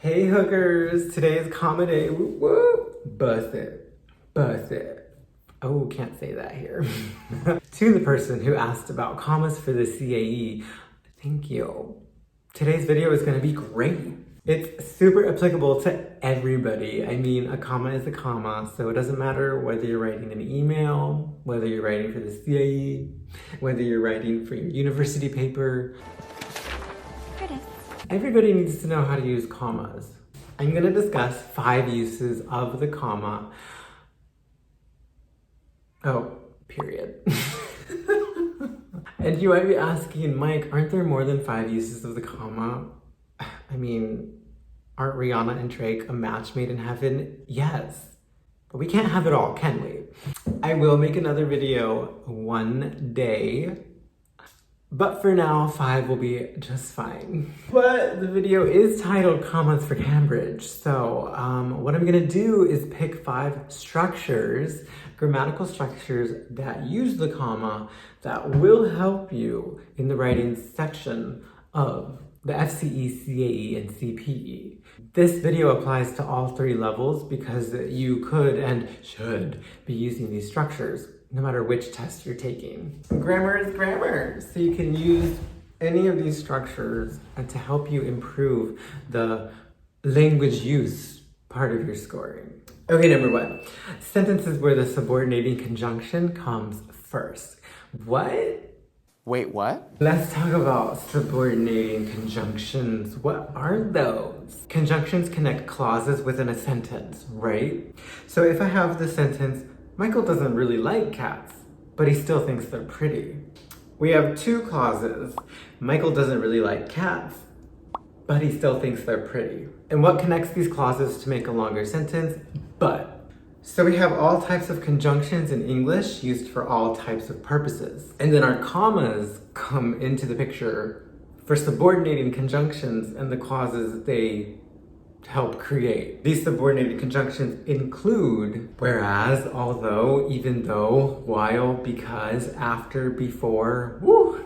Hey hookers, today's comma day. Woo woo. Bust it. Bust it. Oh, can't say that here. To the person who asked about commas for the CAE, thank you. Today's video is gonna be great. It's super applicable to everybody. I mean, a comma is a comma, so it doesn't matter whether you're writing an email, whether you're writing for the CAE, whether you're writing for your university paper. Everybody needs to know how to use commas. I'm gonna discuss 5 uses of the comma. Oh, period. And you might be asking, Mike, aren't there more than 5 uses of the comma? I mean, aren't Rihanna and Drake a match made in heaven? Yes. But we can't have it all, can we? I will make another video one day. But for now, 5 will be just fine. But the video is titled Commas for Cambridge. So what I'm gonna do is pick 5 structures, grammatical structures that use the comma that will help you in the writing section of the FCE, CAE, and CPE. This video applies to all 3 levels because you could and should be using these structures no matter which test you're taking. Grammar is grammar, so you can use any of these structures to help you improve the language use part of your scoring. Okay, number 1, sentences where the subordinating conjunction comes first. What? Wait, what? Let's talk about subordinating conjunctions. What are those? Conjunctions connect clauses within a sentence, right? So if I have the sentence, Michael doesn't really like cats, but he still thinks they're pretty. We have 2 clauses. Michael doesn't really like cats, but he still thinks they're pretty. And what connects these clauses to make a longer sentence? But. So we have all types of conjunctions in English used for all types of purposes. And then our commas come into the picture for subordinating conjunctions and the clauses they help create. These subordinated conjunctions include whereas, although, even though, while, because, after, before, woo,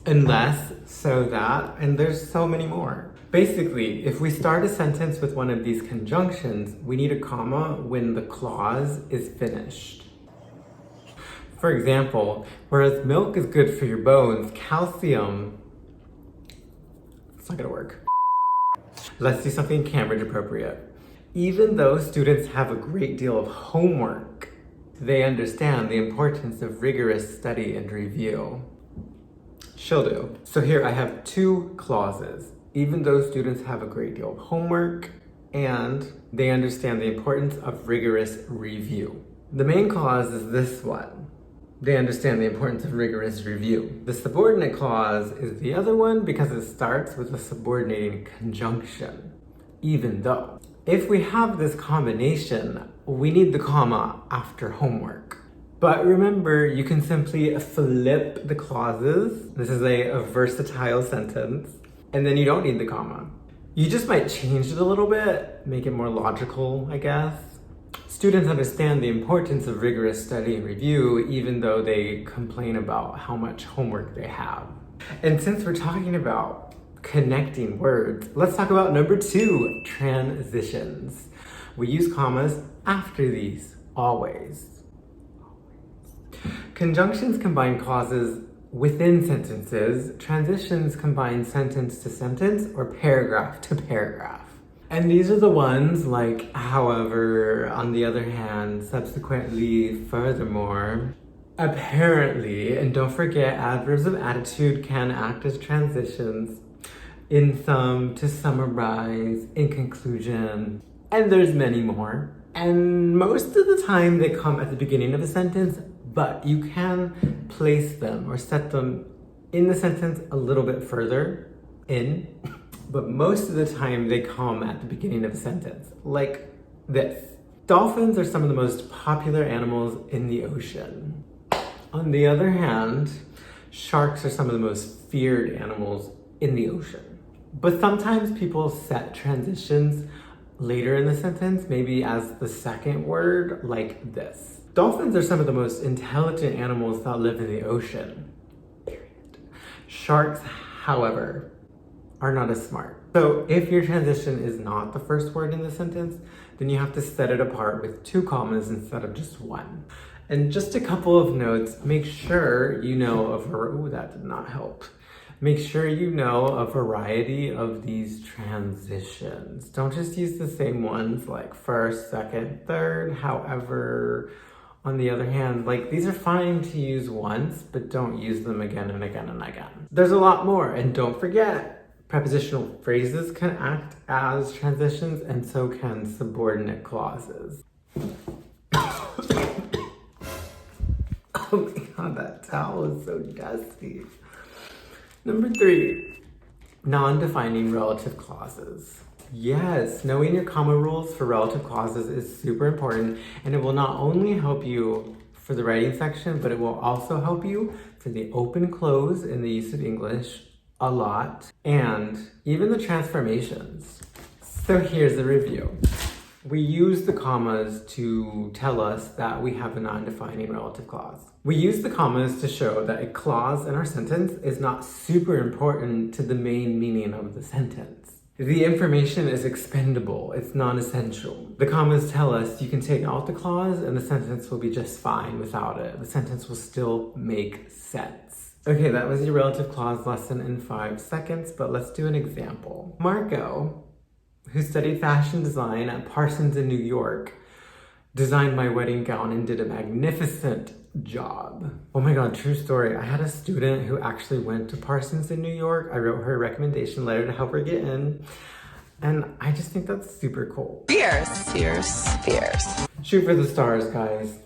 unless, so that, and there's so many more. Basically, if we start a sentence with one of these conjunctions, we need a comma when the clause is finished. For example, whereas milk is good for your bones, calcium, it's not gonna work. Let's do something Cambridge appropriate. Even though students have a great deal of homework, they understand the importance of rigorous study and review. She'll do. So here I have 2 clauses. Even though students have a great deal of homework and they understand the importance of rigorous review. The main clause is this one. They understand the importance of rigorous review. The subordinate clause is the other one because it starts with a subordinating conjunction, even though. If we have this combination, we need the comma after homework. But remember, you can simply flip the clauses. This is a versatile sentence, and then you don't need the comma. You just might change it a little bit, make it more logical, I guess. Students understand the importance of rigorous study and review, even though they complain about how much homework they have. And since we're talking about connecting words, let's talk about number 2, transitions. We use commas after these, always. Conjunctions combine clauses within sentences. Transitions combine sentence to sentence or paragraph to paragraph. And these are the ones like, however, on the other hand, subsequently, furthermore, apparently, and don't forget adverbs of attitude can act as transitions, in sum, to summarize, in conclusion, and there's many more. And most of the time they come at the beginning of a sentence, but you can place them or set them in the sentence a little bit further in. But most of the time they come at the beginning of a sentence, like this. Dolphins are some of the most popular animals in the ocean. On the other hand, sharks are some of the most feared animals in the ocean. But sometimes people set transitions later in the sentence, maybe as the second word, like this. Dolphins are some of the most intelligent animals that live in the ocean. Period. Sharks, however, are not as smart. So if your transition is not the first word in the sentence, then you have to set it apart with 2 commas instead of just 1. And just a couple of notes, make sure you know ooh, that did not help. Make sure you know a variety of these transitions. Don't just use the same ones like first, second, third. However, on the other hand, like these are fine to use once, but don't use them again and again and again. There's a lot more, and don't forget, prepositional phrases can act as transitions, and so can subordinate clauses. Oh my god, that towel is so dusty. Number 3, non-defining relative clauses. Yes, knowing your comma rules for relative clauses is super important, and it will not only help you for the writing section, but it will also help you for the open close in the use of English a lot, and even the transformations. So here's a review. We use the commas to tell us that we have a non-defining relative clause. We use the commas to show that a clause in our sentence is not super important to the main meaning of the sentence. The information is expendable, it's non-essential. The commas tell us you can take out the clause and the sentence will be just fine without it. The sentence will still make sense. Okay, that was your relative clause lesson in 5 seconds, but let's do an example. Marco, who studied fashion design at Parsons in New York, designed my wedding gown and did a magnificent job. Oh my god, true story. I had a student who actually went to Parsons in New York. I wrote her a recommendation letter to help her get in. And I just think that's super cool. Fierce. Shoot for the stars, guys.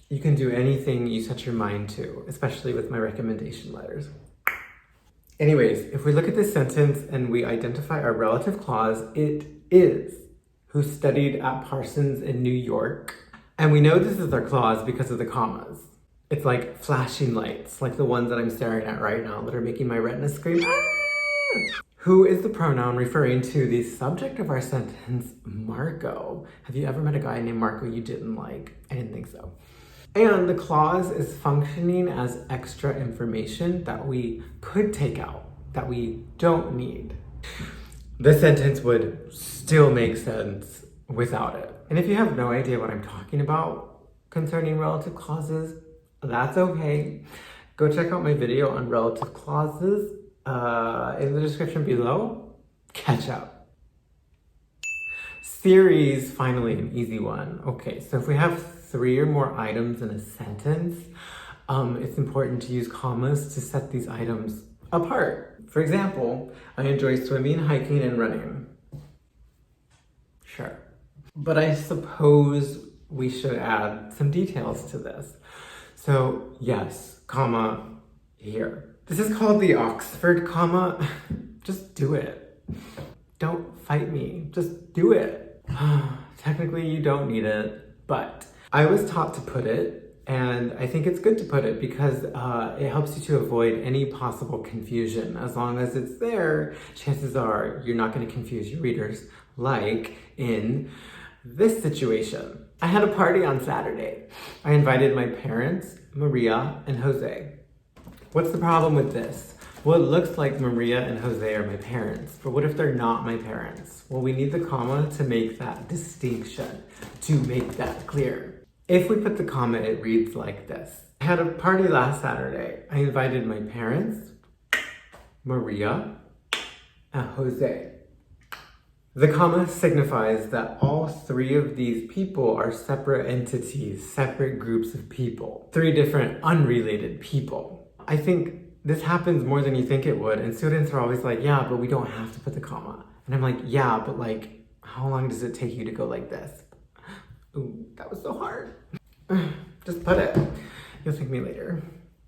You can do anything you set your mind to, especially with my recommendation letters. Anyways, if we look at this sentence and we identify our relative clause, it is who studied at Parsons in New York. And we know this is our clause because of the commas. It's like flashing lights, like the ones that I'm staring at right now that are making my retina scream. Ah! Who is the pronoun referring to the subject of our sentence, Marco? Have you ever met a guy named Marco you didn't like? I didn't think so. And the clause is functioning as extra information that we could take out, that we don't need. The sentence would still make sense without it. And if you have no idea what I'm talking about concerning relative clauses, that's okay. Go check out my video on relative clauses in the description below. Catch up. Series, finally an easy one. Okay, so if we have 3 or more items in a sentence, it's important to use commas to set these items apart. For example, I enjoy swimming, hiking, and running. Sure. But I suppose we should add some details to this. So yes, comma here. This is called the Oxford comma. Just do it. Don't fight me, just do it. Technically you don't need it, but I was taught to put it, and I think it's good to put it because it helps you to avoid any possible confusion. As long as it's there, chances are you're not going to confuse your readers, like in this situation. I had a party on Saturday. I invited my parents, Maria, and Jose. What's the problem with this? Well, it looks like Maria and Jose are my parents, but what if they're not my parents? Well, we need the comma to make that distinction, to make that clear. If we put the comma, it reads like this. I had a party last Saturday. I invited my parents, Maria, and Jose. The comma signifies that all 3 of these people are separate entities, separate groups of people, 3 different unrelated people. I think this happens more than you think it would, and students are always like, yeah, but we don't have to put the comma. And I'm like, yeah, but like, how long does it take you to go like this? Ooh, that was so hard. Just put it. You'll thank me later.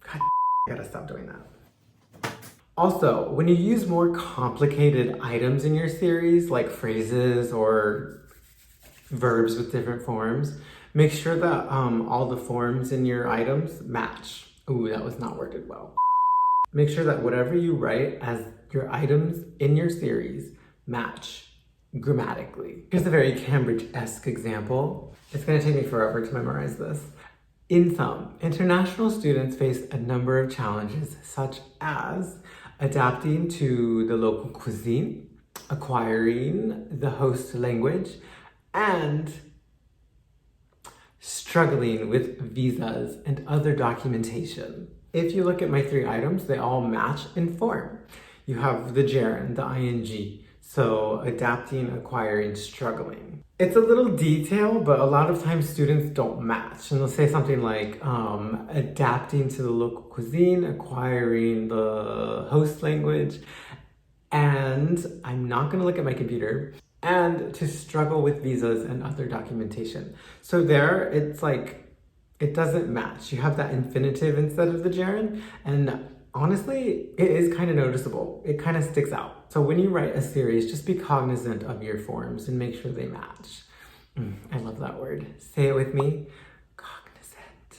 God, I gotta stop doing that. Also, when you use more complicated items in your series, like phrases or verbs with different forms, make sure that all the forms in your items match. Ooh, that was not worded well. Make sure that whatever you write as your items in your series match grammatically. Here's a very Cambridge-esque example. It's gonna take me forever to memorize this. In sum, international students face a number of challenges, such as adapting to the local cuisine, acquiring the host language, and struggling with visas and other documentation. If you look at my 3 items, they all match in form. You have the gerund, the ing, so adapting, acquiring, struggling. It's a little detail, but a lot of times students don't match, and they'll say something like adapting to the local cuisine, acquiring the host language, and I'm not gonna look at my computer, and to struggle with visas and other documentation. So there, it's like, it doesn't match. You have that infinitive instead of the gerund, and honestly, it is kind of noticeable. It kind of sticks out. So when you write a series, just be cognizant of your forms and make sure they match. I love that word. Say it with me. Cognizant.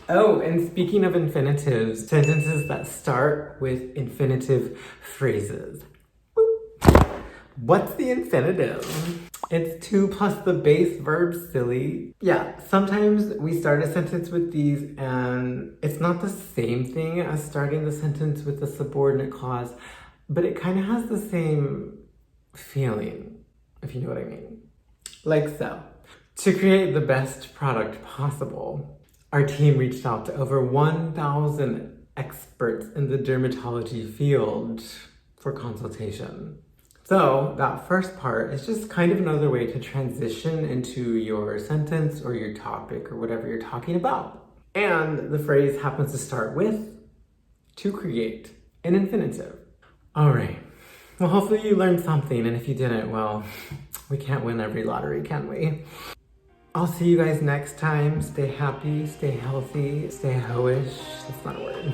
Oh, and speaking of infinitives, sentences that start with infinitive phrases. What's the infinitive? It's 2 plus the base verb, silly. Yeah, sometimes we start a sentence with these and it's not the same thing as starting the sentence with a subordinate clause, but it kind of has the same feeling, if you know what I mean. Like so. To create the best product possible, our team reached out to over 1,000 experts in the dermatology field for consultation. So that first part is just kind of another way to transition into your sentence or your topic or whatever you're talking about. And the phrase happens to start with to create an infinitive. All right. Well, hopefully you learned something. And if you didn't, well, we can't win every lottery, can we? I'll see you guys next time. Stay happy, stay healthy, stay hoish. That's not a word.